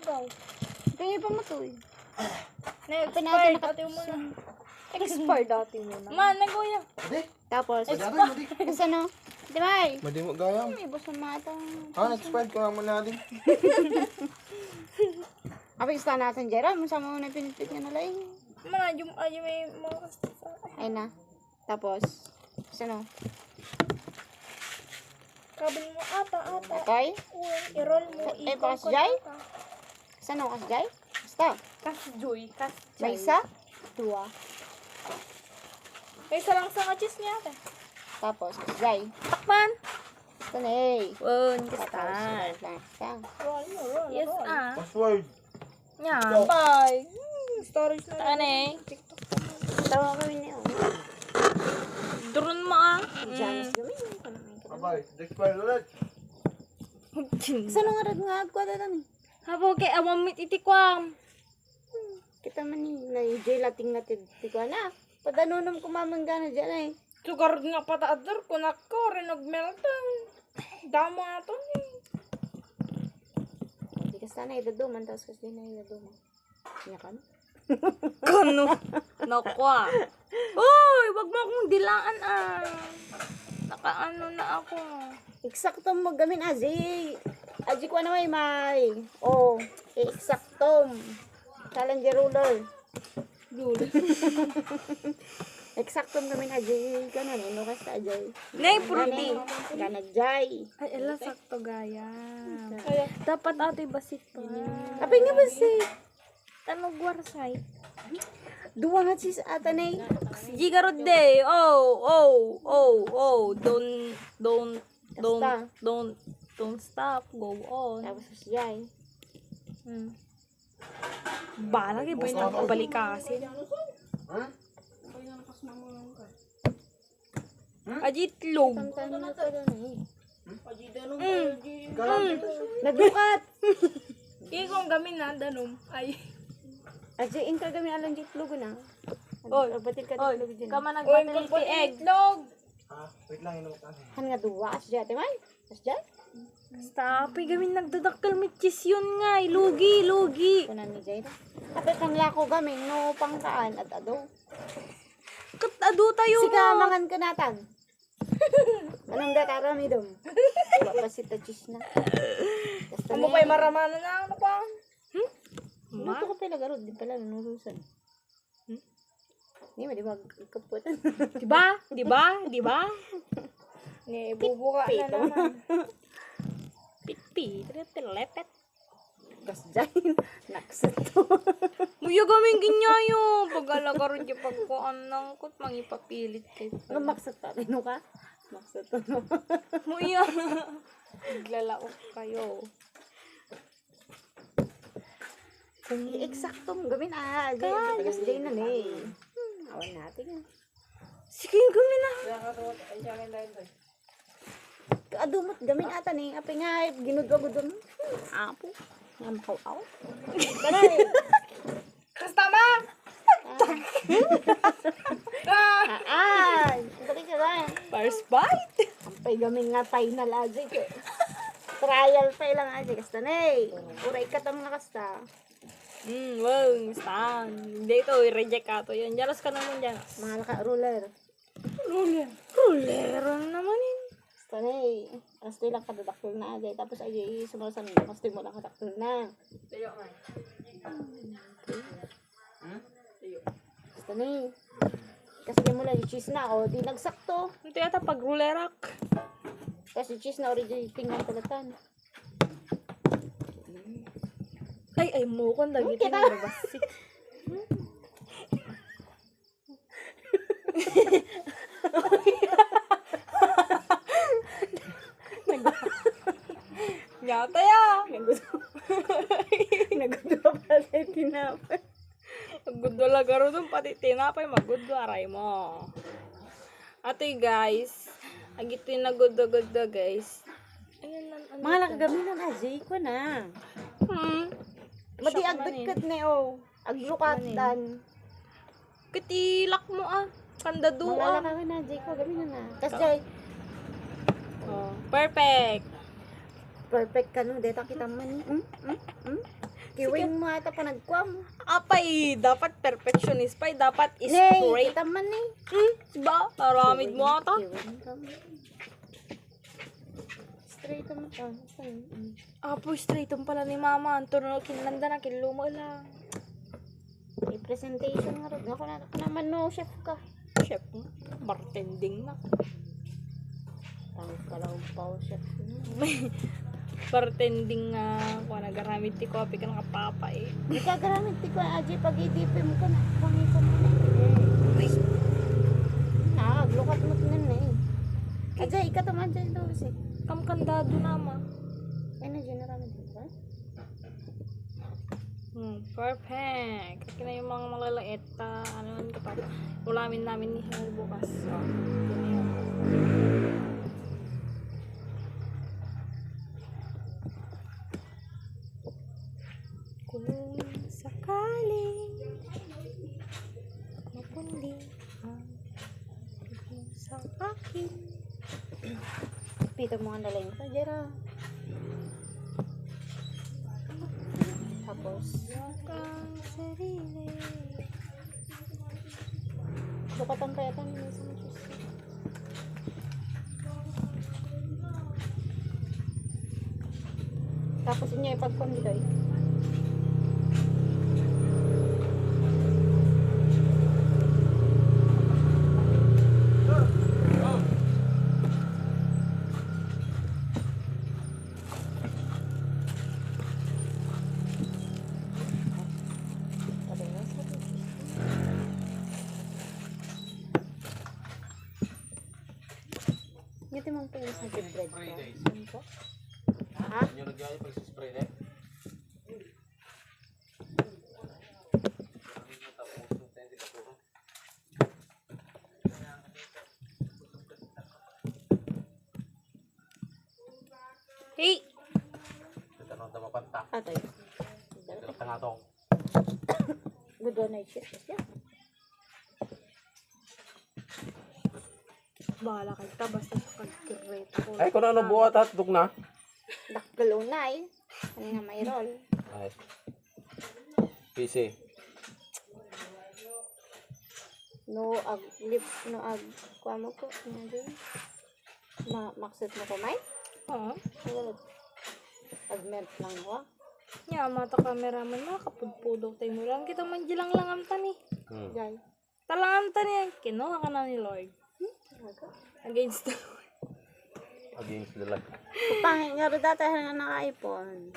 ikaw. Kaya pa mo to eh. Na-expired dati mo na. Expired dati mo na. Man, naguya. Adi, Tapos, magari mo di. kasi ano? Di ba eh? Madi mo gayam. May busa mata. Expired ko naman natin. Abi, gusto natin, Jera. Masama mo na pinipit nga nalaing. Man, yung may mga kastasa. Ay na. Tapos, kasi ano? Kabin mo ata. Okay? Uy, i-roll mo. Eh, baka si Jai? Kasi ano, kasi Jai? Basta. Kas-joy. May isa? Dua. May isa lang sa cheese niya ate. Tapos, kasi Jai. Takpan. Ito na eh. One, Tapos, Roll mo, roll. Yes, Password. Yan. Bye. Storage na. Ano eh? Tawa kami niya. Drone mo ah. Janos kami. Abay, expired ulit. Sa nung arad nga agwa na lang eh. Habo kay awamit itikwam. Kita man ni na Jai lating natin. Tiko na. Padanunom kumamangga na dyan eh. Sugar nga pataador ko nako rin nagmeltan. Damo ato ni. Hindi ka sana idaduman. Tapos kasi na idaduman. Kanya ka no? Kano? Nako ah. Uy, wag mo akong dilaan ah. Nakaano na ako. Eksakto mo gamin aji. Aji ko na may. Oh, eksakto. Challenger ruler. Dulo. Eksakto gamin aji. Kanon, ino ka sa aji. Nay, purti. Gana jay. Ay, ela sakto gaya. Dapat ate basit pa. Apay nga ba si? Tanog warsay. Duwa nga sis ata na eh. Gigarod day. Oh. Don't stop. Go on. Tapos si jay. Bala kay boy nang balikasin. Ha? Aji itlog. Tantan na ka doon eh. Kalam. Naglukat. Kung gamin na danom. Ay. Aji in ka gamin alang itlog na. Oy. Batil ka itlog dyan. Kama nagbatil ti egg. Itlog. Wait lang, inom ka. Han nga duwa as jay. Timay? As jay? Stop. Ay gamin nagdadakkel mit cheese yun nga. Lugi. Kunan ni jay. Kapit kang lako gamin no pangkaan at ado. Katado tayo Sika mangan ka natan. Anong da karami dom? Papasita cheese na. Basta Amo pa'y maramana na ano pa? Luto ko pala garod. Di pala nanurusan. Hindi mo di ba kapot. Diba? Ni bubuka na naman. Pitpi. Lepet. Gas dyan. Nakset to. Muya gaming ginyayo. Pag-alaga rin yung pagkuan ng kot. Mangipapilit kayo. Ano maksat pa? Ano ka? Maksat to. Muya. Naglalaok kayo. Eksakto mo gawin gas dyan na eh. Awan natin. Sige yung gamin na. Adumot gamin ata ni. Api nga ginudwagudon. Apo. Nga makaw-aw. Kanay. Kastama! Balik ka na. First bite. Ampay gamin nga final aja ko. Trial pa lang aja. Kasta na eh. Uray ka tam na kasta. Wow, stan. Hindi ito, i-reject ka to yun. Jalas ka naman dyan. Mahal ka ruler. Ruler naman yun. Kasta na eh. Kasta lang kadadakil na aja. Tapos aja sumasan. Kasta mo lang kadakil na. Kasta na eh. Kasi mo lang yung cheese na. O di nagsakto. Ito yata pag rulerak. Kasi cheese na original tingnan talatan. Ay, mo kong dagit Kita. yung nabasik. Nyata ya. Nagudwa pa sa tinapay. Magudwa lagaro dun pati tinapay. Magudwa aray mo. Ate guys. Agito yung nagudwa guys. Ayan na. Mga nakagamin ng ajay ko na. Mati agdagkat na o. Aglukatan. Katilak mo ah. Kandado Mga ah. nakagamin ng ajay ko. Gamin na. Tapos jay, Oh, perfect. perfect ka no. Deta kita man. Kiwing mo ata pa nagkwam. Apay, dapat perfectionist pa. Dapat Nay, straight. kita man eh. Diba? Naramid mo ata. Kiwing ka man. Straight naman ka. Apo, straight ang pala ni mama. Ang turno, kinlanda na, kinlumo lang. May presentation nga rin. Ako naman no, chef ka. Chef na. Bartending na. Tawag ka lang pa chef. Bartending nga. Kung nagaramid ti coffee ka nakapapa eh. Di ka garamit ti ko aji pag idipin mo ka na. Pangi ko mo na. Aglukat mo tinan na eh. Ajay, ika tuman dyan daw kasi. Kamkandado naman. Ay na dyan naramit mo ba? Perfect. Kaya na yung mga malalait. Ano yun kapag ulamin namin ni Hel bukas. So, yun yun. Kung sakaling mapundi ang tingin sa akin. Pito mo ang dalay mo ka, Jera. Tapos, Ang sarili. bukatan pa yata nila sa mga shoes. Tapos niya ipagpam dito eh. Ngiti mong pinag sa bread ko. Ano po? Ha? Yung nagyaya pag spray na. Hey! Tanong tama panta. Atoy. Tanga tong. Good one night shift. Yeah. Bahala ka ita. Basta sa kag-great ako. Ay, kung ano buhat at duk na. Dakgal unay. Ano nga may roll. Ay. PC. No ag lip no ag kuha mo ko. Ano din? Maksud mo ko may? Oo. Wala. Ag melt lang ko. Nya, mata cameraman na. Kapudpudok tayo mo lang. Kita man lang lang ang tani. Jay. Talangan tani yan. Kinuha ka na ni Lloyd. Against the Lord. Against the light. Pangit nga rin dati nga ng iPhone.